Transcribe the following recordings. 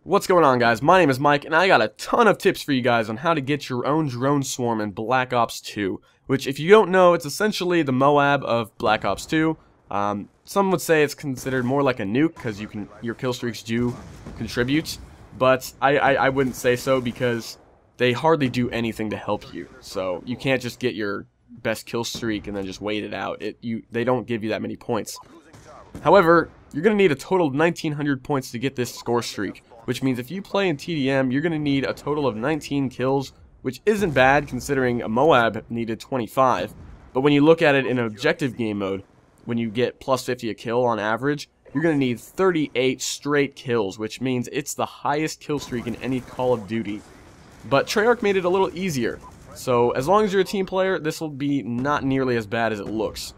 What's going on, guys? My name is Mike, and I got a ton of tips for you guys on how to get your own drone swarm in Black Ops 2, which, if you don't know, it's essentially the M.O.A.B of Black Ops 2. Some would say it's considered more like a nuke, because your kill streaks do contribute, but I wouldn't say so, because they hardly do anything to help you. So you can't just get your best kill streak and then just wait it out. They don't give you that many points. However, you're going to need a total of 1900 points to get this score streak, which means if you play in TDM, you're going to need a total of 19 kills, which isn't bad considering a M.O.A.B needed 25. But when you look at it in an objective game mode, when you get plus 50 a kill on average, you're going to need 38 straight kills, which means it's the highest kill streak in any Call of Duty. But Treyarch made it a little easier, so as long as you're a team player, this will be not nearly as bad as it looks.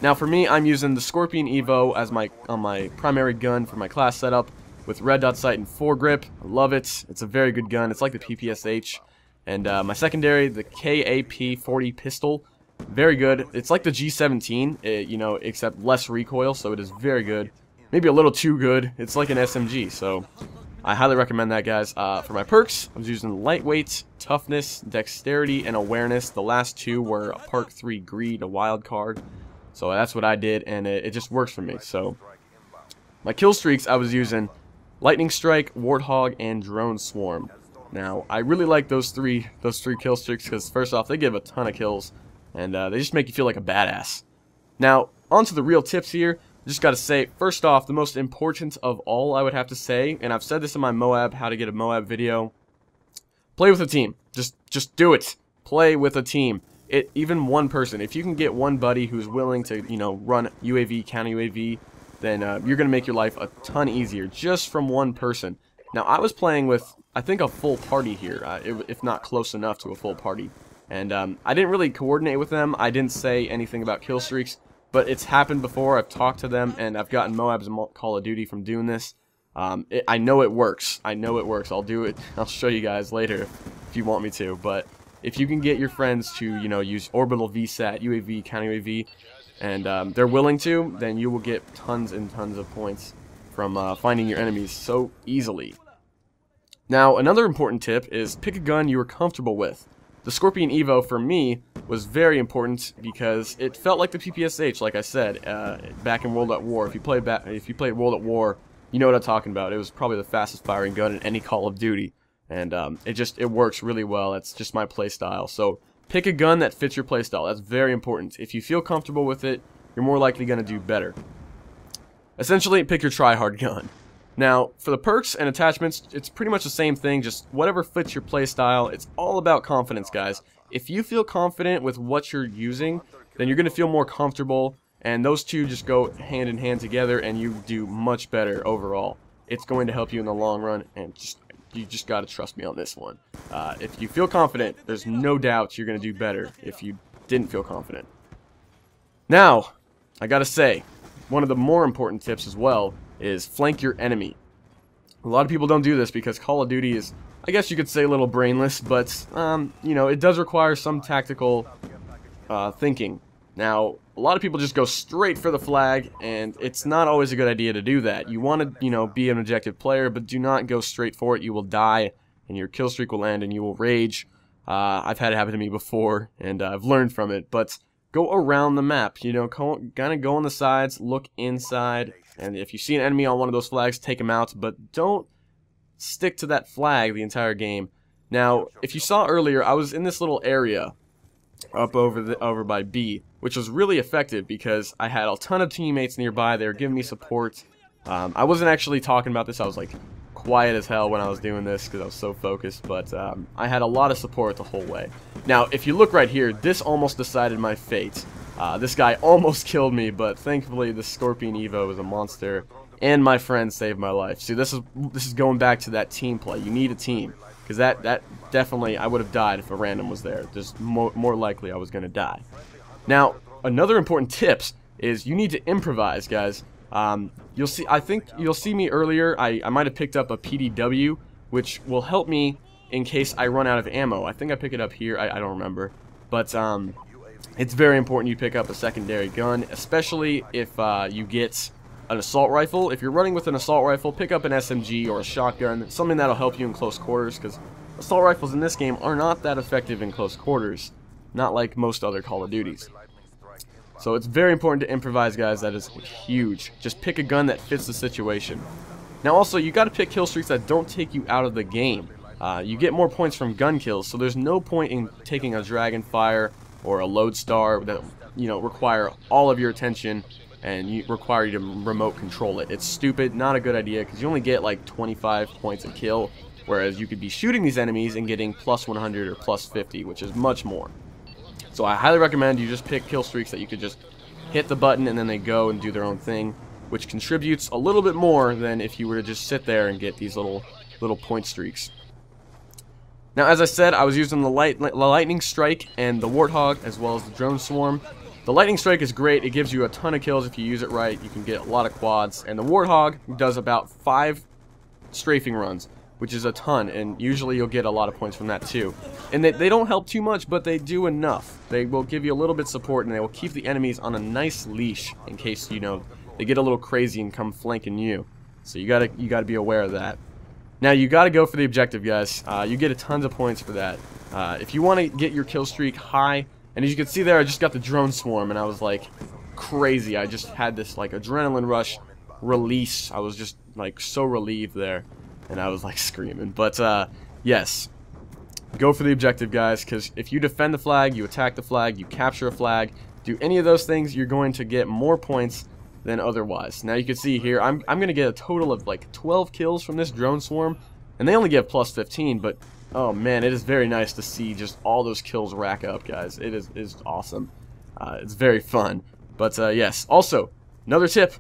Now for me, I'm using the Scorpion Evo as my primary gun for my class setup with red dot sight and foregrip. I love it. It's a very good gun. It's like the PPSH. And my secondary, the KAP-40 pistol, very good. It's like the G17, you know, except less recoil, so it is very good. Maybe a little too good. It's like an SMG, so I highly recommend that, guys. For my perks, I was using lightweight, toughness, dexterity, and awareness. The last two were a Park 3 Greed, a wild card. So that's what I did, and it just works for me. So my kill streaks, I was using Lightning Strike, Warthog, and Drone Swarm. Now, I really like those three kill streaks because, first off, they give a ton of kills, and they just make you feel like a badass. Now, on to the real tips here. I just got to say, first off, the most important of all, I would have to say, and I've said this in my M.O.A.B, how to get a M.O.A.B video, play with a team. Just do it. Play with a team. Even one person. If you can get one buddy who's willing to, you know, run UAV, counter UAV, then you're going to make your life a ton easier just from one person. Now, I was playing with, I think, a full party here, if not close enough to a full party. And I didn't really coordinate with them. I didn't say anything about kill streaks, but it's happened before. I've talked to them, and I've gotten M.O.A.Bs in Call of Duty from doing this. I know it works. I know it works. I'll do it. I'll show you guys later if you want me to, but if you can get your friends to, you know, use orbital VSAT, UAV, counter UAV, and they're willing to, then you will get tons and tons of points from finding your enemies so easily. Now, another important tip is pick a gun you are comfortable with. The Scorpion Evo, for me, was very important because it felt like the PPSH, like I said, back in World at War. If you played World at War, you know what I'm talking about. It was probably the fastest firing gun in any Call of Duty. And it works really well. That's just my playstyle. So pick a gun that fits your playstyle. That's very important. If you feel comfortable with it, you're more likely going to do better. Essentially, pick your try-hard gun. Now, for the perks and attachments, it's pretty much the same thing, just whatever fits your playstyle. It's all about confidence, guys. If you feel confident with what you're using, then you're going to feel more comfortable, and those two just go hand in hand together, and you do much better overall. It's going to help you in the long run, and you just got to trust me on this one. If you feel confident, there's no doubt you're going to do better if you didn't feel confident. Now, I got to say, one of the more important tips as well is flank your enemy. A lot of people don't do this because Call of Duty is, I guess you could say, a little brainless, but, you know, it does require some tactical thinking. Now, a lot of people just go straight for the flag, and it's not always a good idea to do that. You want to, you know, be an objective player, but do not go straight for it. You will die, and your kill streak will end, and you will rage. I've had it happen to me before, and I've learned from it, but go around the map. You know, kind of go on the sides, look inside, and if you see an enemy on one of those flags, take them out, but don't stick to that flag the entire game. Now, if you saw earlier, I was in this little area up over by B, which was really effective because I had a ton of teammates nearby. They were giving me support. I wasn't actually talking about this. I was like quiet as hell when I was doing this because I was so focused, but I had a lot of support the whole way. Now, if you look right here, this almost decided my fate. This guy almost killed me, but thankfully the Scorpion Evo was a monster, and my friend saved my life. See, this is going back to that team play. You need a team, because that definitely, I would have died if a random was there. Just more likely I was going to die. Now, another important tip is you need to improvise, guys. You'll see. I think you'll see me earlier. I might have picked up a PDW, which will help me in case I run out of ammo. I think I pick it up here. I don't remember, but it's very important you pick up a secondary gun, especially if you get an assault rifle. If you're running with an assault rifle, pick up an SMG or a shotgun, something that'll help you in close quarters, because assault rifles in this game are not that effective in close quarters, not like most other Call of Duties. So it's very important to improvise, guys. That is huge. Just pick a gun that fits the situation. Now also, you got to pick kill streaks that don't take you out of the game. You get more points from gun kills, so there's no point in taking a Dragonfire or a Lodestar that, you know, require all of your attention and require you to remote control it. It's stupid, not a good idea, because you only get like 25 points a kill, whereas you could be shooting these enemies and getting plus 100 or plus 50, which is much more. So I highly recommend you just pick kill streaks that you could just hit the button and then they go and do their own thing, which contributes a little bit more than if you were to just sit there and get these little point streaks. Now, as I said, I was using the Lightning Strike and the Warthog, as well as the Drone Swarm. The Lightning Strike is great. It gives you a ton of kills if you use it right. You can get a lot of quads. And the Warthog does about 5 strafing runs, which is a ton. And usually you'll get a lot of points from that too. And they don't help too much, but they do enough. They will give you a little bit of support, and they will keep the enemies on a nice leash in case, you know, they get a little crazy and come flanking you. So you gotta be aware of that. Now, you got to go for the objective, guys. You get a tons of points for that. If you want to get your kill streak high, and as you can see there, I just got the Drone Swarm, and I was like crazy. I just had this like adrenaline rush release. I was just like so relieved there, and I was like screaming. But yes, go for the objective, guys, because if you defend the flag, you attack the flag, you capture a flag, do any of those things, you're going to get more points than otherwise. Now you can see here, I'm gonna get a total of like 12 kills from this Drone Swarm, and they only give plus 15, but oh man, it is very nice to see just all those kills rack up, guys. It is awesome. It's very fun. But yes, also another tip: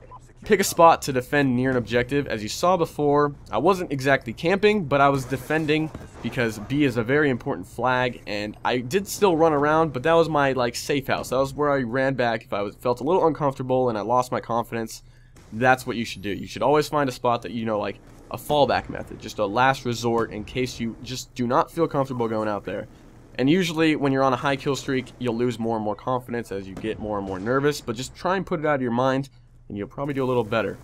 pick a spot to defend near an objective. As you saw before, I wasn't exactly camping, but I was defending because B is a very important flag, and I did still run around, but that was my like safe house. That was where I ran back if I felt a little uncomfortable and I lost my confidence. That's what you should do. You should always find a spot that, you know, like a fallback method, just a last resort in case you just do not feel comfortable going out there. And usually when you're on a high kill streak, you'll lose more and more confidence as you get more and more nervous, but just try and put it out of your mind, and you'll probably do a little better.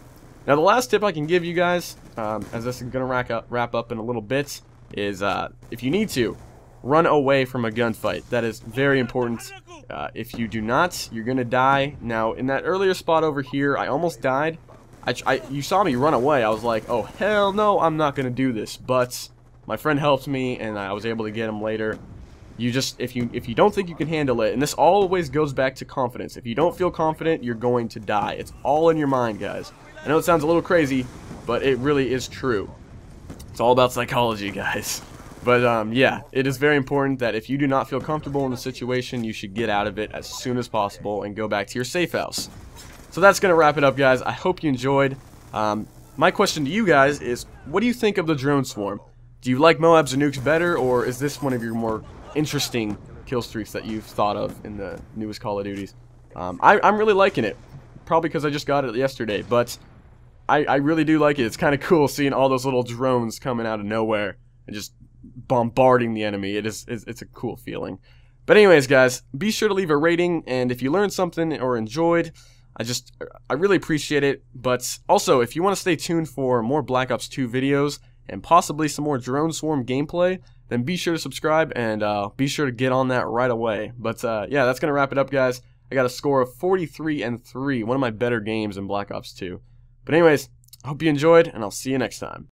Now, the last tip I can give you guys, as this is going to wrap up in a little bit, is if you need to, run away from a gunfight. That is very important. If you do not, you're going to die. Now, in that earlier spot over here, I almost died. You saw me run away. I was like, oh, hell no, I'm not going to do this. But my friend helped me, and I was able to get him later. You just, if you don't think you can handle it, and this always goes back to confidence. If you don't feel confident, you're going to die. It's all in your mind, guys. I know it sounds a little crazy, but it really is true. It's all about psychology, guys. But yeah, it is very important that if you do not feel comfortable in the situation, you should get out of it as soon as possible and go back to your safe house. So that's going to wrap it up, guys. I hope you enjoyed. My question to you guys is, what do you think of the Drone Swarm? Do you like M.O.A.B's or nukes better, or is this one of your more interesting kill streaks that you've thought of in the newest Call of Duties? I'm really liking it, probably because I just got it yesterday, but I really do like it. It's kind of cool seeing all those little drones coming out of nowhere and just bombarding the enemy. It's a cool feeling. But anyways, guys, be sure to leave a rating, and if you learned something or enjoyed, I really appreciate it. But also, if you want to stay tuned for more Black Ops 2 videos and possibly some more Drone Swarm gameplay, then be sure to subscribe and be sure to get on that right away. But yeah, that's going to wrap it up, guys. I got a score of 43-3, one of my better games in Black Ops 2. But anyways, I hope you enjoyed, and I'll see you next time.